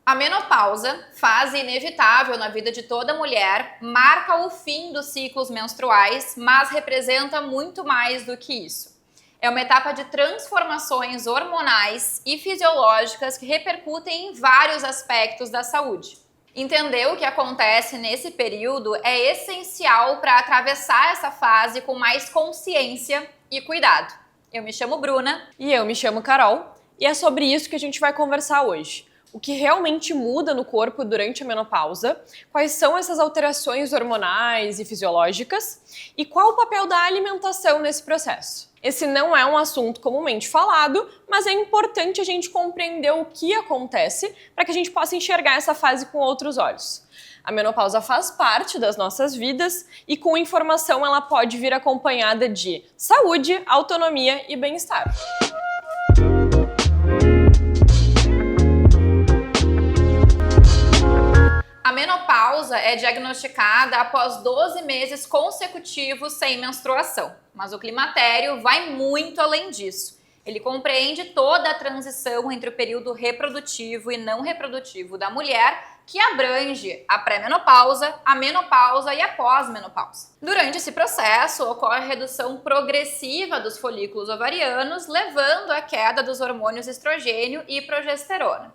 A menopausa, fase inevitável na vida de toda mulher, marca o fim dos ciclos menstruais, mas representa muito mais do que isso. É uma etapa de transformações hormonais e fisiológicas que repercutem em vários aspectos da saúde. Entender o que acontece nesse período é essencial para atravessar essa fase com mais consciência e cuidado. Eu me chamo Bruna. E eu me chamo Carol, e é sobre isso que a gente vai conversar hoje. O que realmente muda no corpo durante a menopausa, quais são essas alterações hormonais e fisiológicas e qual o papel da alimentação nesse processo. Esse não é um assunto comumente falado, mas é importante a gente compreender o que acontece para que a gente possa enxergar essa fase com outros olhos. A menopausa faz parte das nossas vidas e com informação ela pode vir acompanhada de saúde, autonomia e bem-estar. A menopausa é diagnosticada após 12 meses consecutivos sem menstruação, mas o climatério vai muito além disso. Ele compreende toda a transição entre o período reprodutivo e não reprodutivo da mulher, que abrange a pré-menopausa, a menopausa e a pós-menopausa. Durante esse processo, ocorre a redução progressiva dos folículos ovarianos, levando à queda dos hormônios estrogênio e progesterona.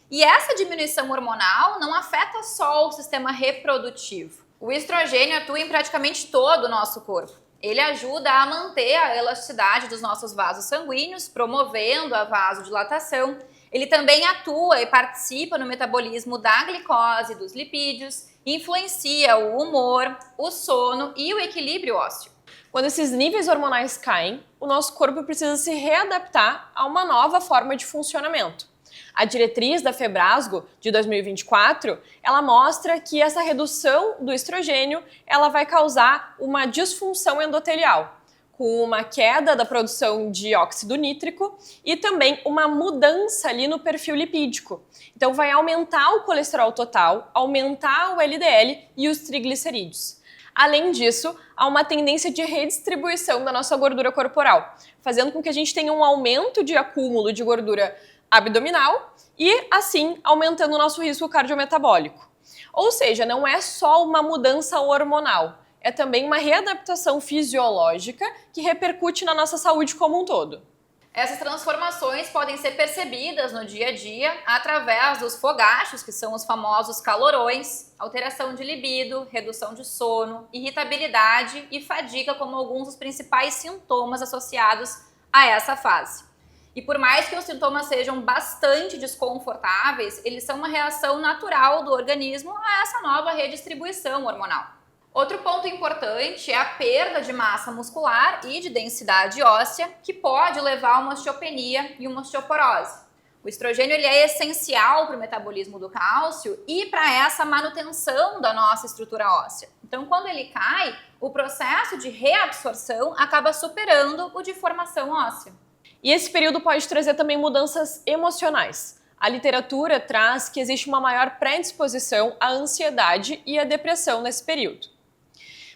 E essa diminuição hormonal não afeta só o sistema reprodutivo. O estrogênio atua em praticamente todo o nosso corpo. Ele ajuda a manter a elasticidade dos nossos vasos sanguíneos, promovendo a vasodilatação. Ele também atua e participa no metabolismo da glicose, dos lipídios, influencia o humor, o sono e o equilíbrio ósseo. Quando esses níveis hormonais caem, o nosso corpo precisa se readaptar a uma nova forma de funcionamento. A diretriz da Febrasgo de 2024, ela mostra que essa redução do estrogênio, ela vai causar uma disfunção endotelial, com uma queda da produção de óxido nítrico e também uma mudança ali no perfil lipídico. Então vai aumentar o colesterol total, aumentar o LDL e os triglicerídeos. Além disso, há uma tendência de redistribuição da nossa gordura corporal, fazendo com que a gente tenha um aumento de acúmulo de gordura abdominal e, assim, aumentando o nosso risco cardiometabólico. Ou seja, não é só uma mudança hormonal, é também uma readaptação fisiológica que repercute na nossa saúde como um todo. Essas transformações podem ser percebidas no dia a dia através dos fogachos, que são os famosos calorões, alteração de libido, redução de sono, irritabilidade e fadiga como alguns dos principais sintomas associados a essa fase. E por mais que os sintomas sejam bastante desconfortáveis, eles são uma reação natural do organismo a essa nova redistribuição hormonal. Outro ponto importante é a perda de massa muscular e de densidade óssea, que pode levar a uma osteopenia e uma osteoporose. O estrogênio ele é essencial para o metabolismo do cálcio e para essa manutenção da nossa estrutura óssea. Então, quando ele cai, o processo de reabsorção acaba superando o de formação óssea. E esse período pode trazer também mudanças emocionais. A literatura traz que existe uma maior predisposição à ansiedade e à depressão nesse período.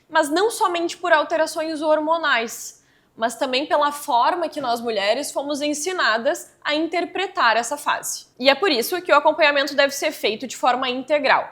Mas não somente por alterações hormonais, mas também pela forma que nós mulheres fomos ensinadas a interpretar essa fase. E é por isso que o acompanhamento deve ser feito de forma integral,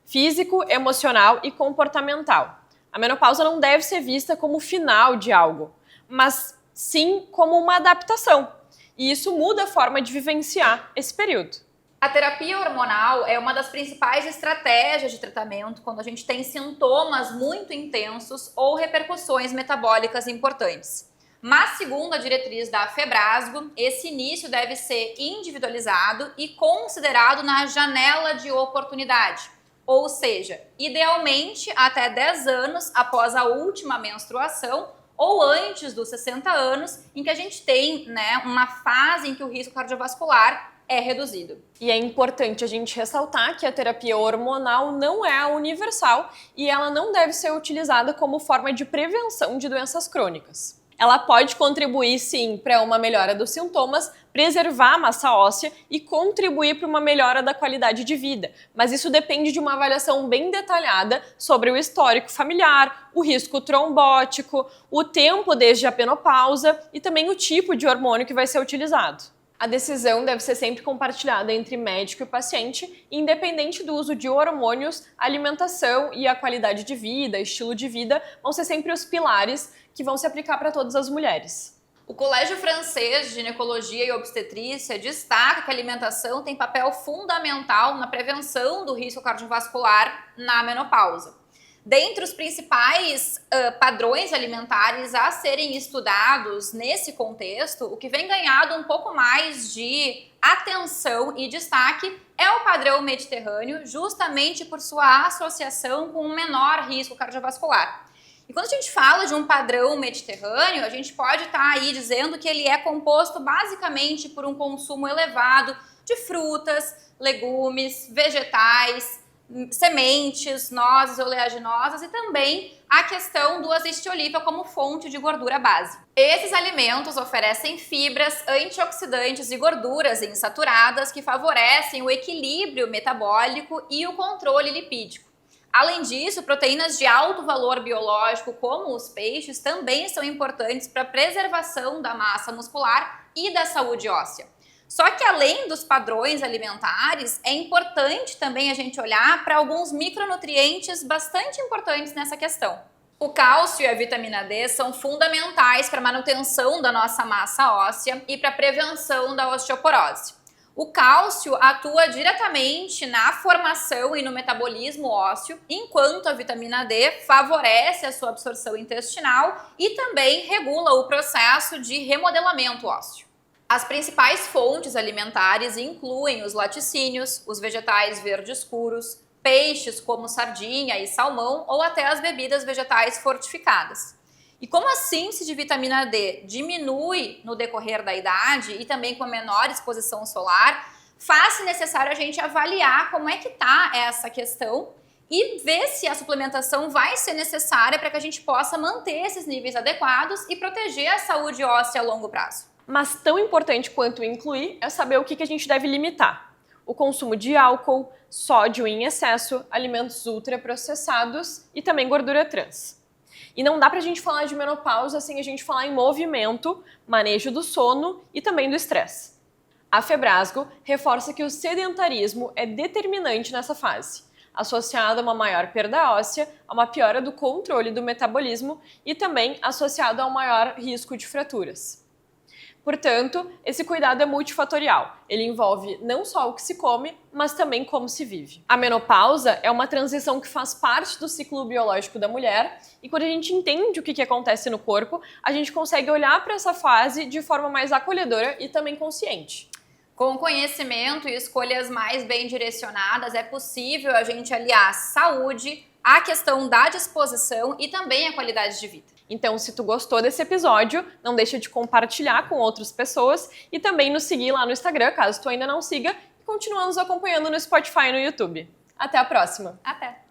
físico, emocional e comportamental. A menopausa não deve ser vista como o final de algo, mas sim como uma adaptação. E isso muda a forma de vivenciar esse período. A terapia hormonal é uma das principais estratégias de tratamento quando a gente tem sintomas muito intensos ou repercussões metabólicas importantes. Mas, segundo a diretriz da Febrasgo, esse início deve ser individualizado e considerado na janela de oportunidade. Ou seja, idealmente até 10 anos após a última menstruação ou antes dos 60 anos, em que a gente tem, uma fase em que o risco cardiovascular é reduzido. E é importante a gente ressaltar que a terapia hormonal não é universal e ela não deve ser utilizada como forma de prevenção de doenças crônicas. Ela pode contribuir, sim, para uma melhora dos sintomas, preservar a massa óssea e contribuir para uma melhora da qualidade de vida. Mas isso depende de uma avaliação bem detalhada sobre o histórico familiar, o risco trombótico, o tempo desde a menopausa e também o tipo de hormônio que vai ser utilizado. A decisão deve ser sempre compartilhada entre médico e paciente, e independente do uso de hormônios, a alimentação e a qualidade de vida, estilo de vida, vão ser sempre os pilares que vão se aplicar para todas as mulheres. O Colégio Francês de Ginecologia e Obstetrícia destaca que a alimentação tem papel fundamental na prevenção do risco cardiovascular na menopausa. Dentre os principais padrões alimentares a serem estudados nesse contexto, o que vem ganhado um pouco mais de atenção e destaque é o padrão mediterrâneo, justamente por sua associação com um menor risco cardiovascular. E quando a gente fala de um padrão mediterrâneo, a gente pode estar aí dizendo que ele é composto basicamente por um consumo elevado de frutas, legumes, vegetais, sementes, nozes oleaginosas e também a questão do azeite de oliva como fonte de gordura base. Esses alimentos oferecem fibras, antioxidantes e gorduras insaturadas que favorecem o equilíbrio metabólico e o controle lipídico. Além disso, proteínas de alto valor biológico, como os peixes, também são importantes para a preservação da massa muscular e da saúde óssea. Só que além dos padrões alimentares, é importante também a gente olhar para alguns micronutrientes bastante importantes nessa questão. O cálcio e a vitamina D são fundamentais para a manutenção da nossa massa óssea e para a prevenção da osteoporose. O cálcio atua diretamente na formação e no metabolismo ósseo, enquanto a vitamina D favorece a sua absorção intestinal e também regula o processo de remodelamento ósseo. As principais fontes alimentares incluem os laticínios, os vegetais verdes escuros, peixes como sardinha e salmão ou até as bebidas vegetais fortificadas. E como a síntese de vitamina D diminui no decorrer da idade e também com a menor exposição solar, faz-se necessário a gente avaliar como é que está essa questão e ver se a suplementação vai ser necessária para que a gente possa manter esses níveis adequados e proteger a saúde óssea a longo prazo. Mas tão importante quanto incluir é saber o que a gente deve limitar. O consumo de álcool, sódio em excesso, alimentos ultraprocessados e também gordura trans. E não dá pra gente falar de menopausa sem a gente falar em movimento, manejo do sono e também do estresse. A Febrasgo reforça que o sedentarismo é determinante nessa fase, associado a uma maior perda óssea, a uma piora do controle do metabolismo e também associado a um maior risco de fraturas. Portanto, esse cuidado é multifatorial. Ele envolve não só o que se come, mas também como se vive. A menopausa é uma transição que faz parte do ciclo biológico da mulher e quando a gente entende o que acontece no corpo, a gente consegue olhar para essa fase de forma mais acolhedora e também consciente. Com conhecimento e escolhas mais bem direcionadas, é possível a gente aliar saúde, a questão da disposição e também a qualidade de vida. Então, se tu gostou desse episódio, não deixa de compartilhar com outras pessoas e também nos seguir lá no Instagram, caso tu ainda não siga, e continua nos acompanhando no Spotify e no YouTube. Até a próxima! Até!